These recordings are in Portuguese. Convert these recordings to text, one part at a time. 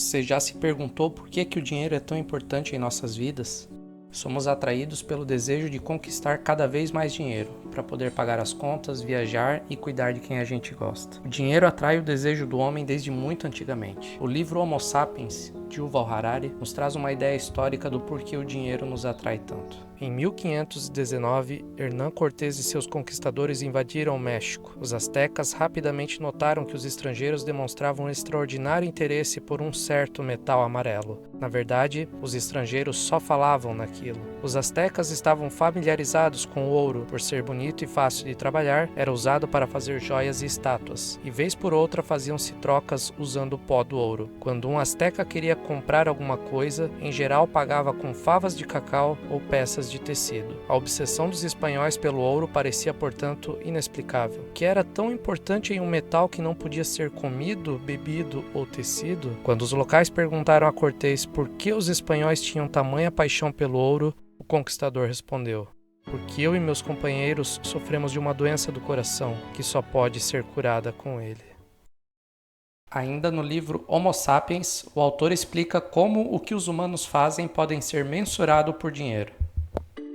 Você já se perguntou por que o dinheiro é tão importante em nossas vidas? Somos atraídos pelo desejo de conquistar cada vez mais dinheiro, para poder pagar as contas, viajar e cuidar de quem a gente gosta. O dinheiro atrai o desejo do homem desde muito antigamente. O livro Homo Sapiens, de Yuval Harari, nos traz uma ideia histórica do porquê o dinheiro nos atrai tanto. Em 1519, Hernán Cortés e seus conquistadores invadiram o México. Os astecas rapidamente notaram que os estrangeiros demonstravam um extraordinário interesse por um certo metal amarelo. Na verdade, os estrangeiros só falavam naquilo. Os astecas estavam familiarizados com o ouro, por ser bonito e fácil de trabalhar, era usado para fazer joias e estátuas, e vez por outra faziam-se trocas usando o pó do ouro. Quando um asteca queria comprar alguma coisa, em geral pagava com favas de cacau ou peças de tecido. A obsessão dos espanhóis pelo ouro parecia, portanto, inexplicável. Que era tão importante em um metal que não podia ser comido, bebido ou tecido? Quando os locais perguntaram a Cortés por que os espanhóis tinham tamanha paixão pelo ouro, o conquistador respondeu: porque eu e meus companheiros sofremos de uma doença do coração que só pode ser curada com ele. Ainda no livro Homo Sapiens, o autor explica como o que os humanos fazem podem ser mensurado por dinheiro.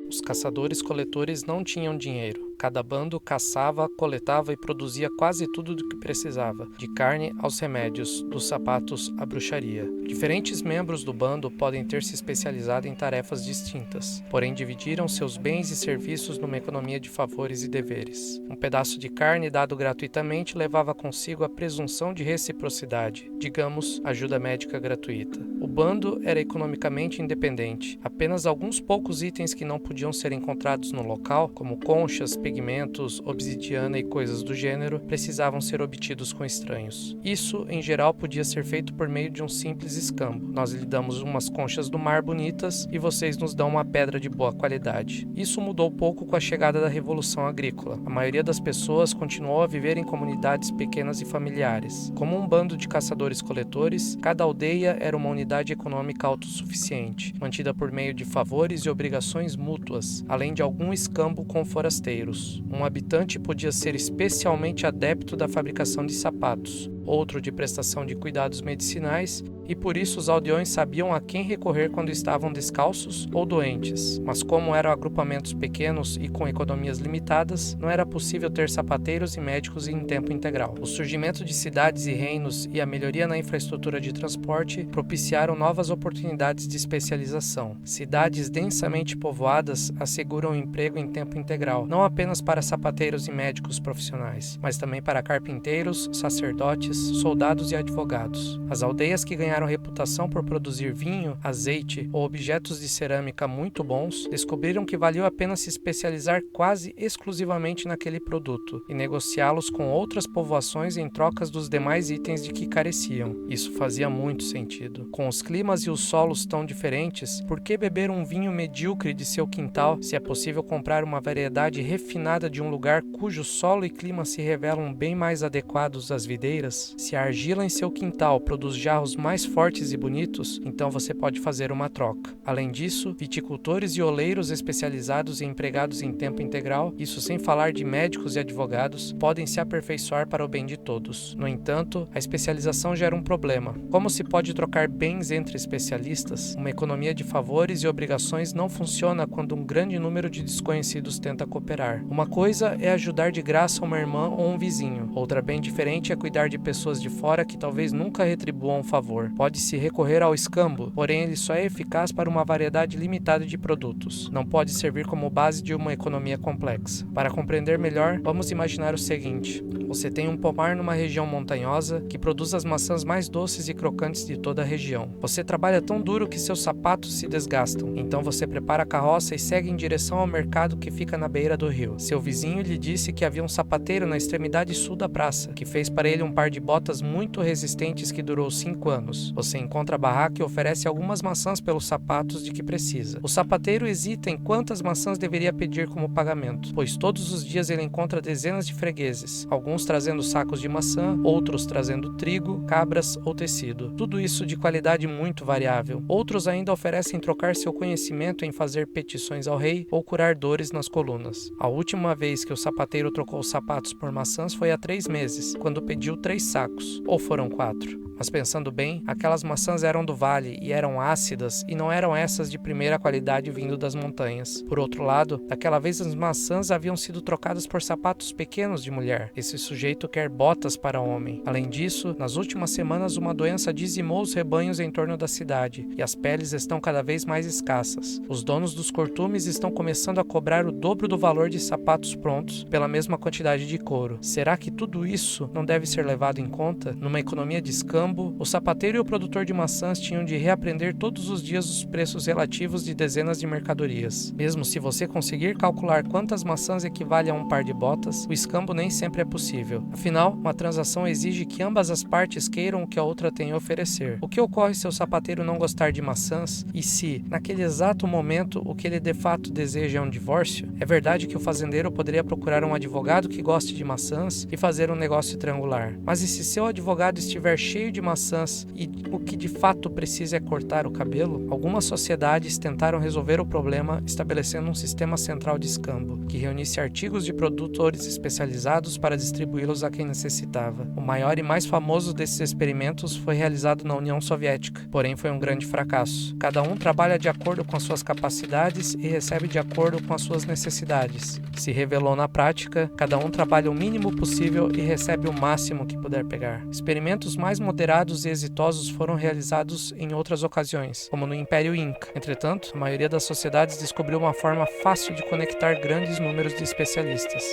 Os caçadores-coletores não tinham dinheiro. Cada bando caçava, coletava e produzia quase tudo do que precisava, de carne aos remédios, dos sapatos à bruxaria. Diferentes membros do bando podem ter se especializado em tarefas distintas, porém dividiram seus bens e serviços numa economia de favores e deveres. Um pedaço de carne dado gratuitamente levava consigo a presunção de reciprocidade, digamos, ajuda médica gratuita. O bando era economicamente independente. Apenas alguns poucos itens que não podiam ser encontrados no local, como conchas, pigmentos, obsidiana e coisas do gênero, precisavam ser obtidos com estranhos. Isso, em geral, podia ser feito por meio de um simples escambo. Nós lhe damos umas conchas do mar bonitas e vocês nos dão uma pedra de boa qualidade. Isso mudou pouco com a chegada da Revolução Agrícola. A maioria das pessoas continuou a viver em comunidades pequenas e familiares. Como um bando de caçadores-coletores, cada aldeia era uma unidade econômica autossuficiente, mantida por meio de favores e obrigações mútuas, além de algum escambo com forasteiros. Um habitante podia ser especialmente adepto da fabricação de sapatos, outro de prestação de cuidados medicinais, e por isso os aldeões sabiam a quem recorrer quando estavam descalços ou doentes. Mas como eram agrupamentos pequenos e com economias limitadas, não era possível ter sapateiros e médicos em tempo integral. O surgimento de cidades e reinos e a melhoria na infraestrutura de transporte propiciaram novas oportunidades de especialização. Cidades densamente povoadas asseguram emprego em tempo integral, não apenas para sapateiros e médicos profissionais, mas também para carpinteiros, sacerdotes, soldados e advogados. As aldeias que ganharam reputação por produzir vinho, azeite ou objetos de cerâmica muito bons, descobriram que valia a pena se especializar quase exclusivamente naquele produto e negociá-los com outras povoações em trocas dos demais itens de que careciam. Isso fazia muito sentido. Com os climas e os solos tão diferentes, por que beber um vinho medíocre de seu quintal se é possível comprar uma variedade refinada de um lugar cujo solo e clima se revelam bem mais adequados às videiras? Se a argila em seu quintal produz jarros mais fortes e bonitos, então você pode fazer uma troca. Além disso, viticultores e oleiros especializados e empregados em tempo integral, isso sem falar de médicos e advogados, podem se aperfeiçoar para o bem de todos. No entanto, a especialização gera um problema. Como se pode trocar bens entre especialistas? Uma economia de favores e obrigações não funciona quando um grande número de desconhecidos tenta cooperar. Uma coisa é ajudar de graça uma irmã ou um vizinho. Outra bem diferente é cuidar de pessoas de fora que talvez nunca retribuam um favor. Pode-se recorrer ao escambo, porém ele só é eficaz para uma variedade limitada de produtos. Não pode servir como base de uma economia complexa. Para compreender melhor, vamos imaginar o seguinte: você tem um pomar numa região montanhosa que produz as maçãs mais doces e crocantes de toda a região. Você trabalha tão duro que seus sapatos se desgastam. Então você prepara a carroça e segue em direção ao mercado que fica na beira do rio. Seu vizinho lhe disse que havia um sapateiro na extremidade sul da praça, que fez para ele um par de botas muito resistentes que durou 5 anos. Você encontra a barraca e oferece algumas maçãs pelos sapatos de que precisa. O sapateiro hesita em quantas maçãs deveria pedir como pagamento, pois todos os dias ele encontra dezenas de fregueses, alguns trazendo sacos de maçã, outros trazendo trigo, cabras ou tecido. Tudo isso de qualidade muito variável. Outros ainda oferecem trocar seu conhecimento em fazer petições ao rei ou curar dores nas colunas. A última vez que o sapateiro trocou os sapatos por maçãs foi há 3 meses, quando pediu 3 sacos, ou foram 4. Mas pensando bem, aquelas maçãs eram do vale e eram ácidas e não eram essas de primeira qualidade vindo das montanhas. Por outro lado, daquela vez as maçãs haviam sido trocadas por sapatos pequenos de mulher. Esse sujeito quer botas para homem. Além disso, nas últimas semanas uma doença dizimou os rebanhos em torno da cidade e as peles estão cada vez mais escassas. Os donos dos cortumes estão começando a cobrar o dobro do valor de sapatos prontos pela mesma quantidade de couro. Será que tudo isso não deve ser levado em conta? Numa economia de escambo, o sapateiro e o produtor de maçãs tinham de reaprender todos os dias os preços relativos de dezenas de mercadorias. Mesmo se você conseguir calcular quantas maçãs equivale a um par de botas, o escambo nem sempre é possível. Afinal, uma transação exige que ambas as partes queiram o que a outra tem a oferecer. O que ocorre se o sapateiro não gostar de maçãs e se, naquele exato momento, o que ele de fato deseja é um divórcio? É verdade que o fazendeiro poderia procurar um advogado que goste de maçãs e fazer um negócio triangular. Mas e se seu advogado estiver cheio de maçãs e o que de fato precisa é cortar o cabelo? Algumas sociedades tentaram resolver o problema estabelecendo um sistema central de escambo, que reunisse artigos de produtores especializados para distribuí-los a quem necessitava. O maior e mais famoso desses experimentos foi realizado na União Soviética, porém foi um grande fracasso. Cada um trabalha de acordo com as suas capacidades e recebe de acordo com as suas necessidades. Se revelou na prática, cada um trabalha o mínimo possível e recebe o máximo que puder pegar. Experimentos mais moderados e exitosos foram realizados em outras ocasiões, como no Império Inca. Entretanto, a maioria das sociedades descobriu uma forma fácil de conectar grandes números de especialistas.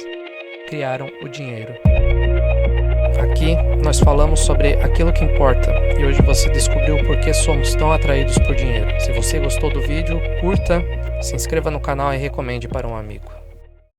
Criaram o dinheiro. Aqui nós falamos sobre aquilo que importa e hoje você descobriu por que somos tão atraídos por dinheiro. Se você gostou do vídeo, curta, se inscreva no canal e recomende para um amigo.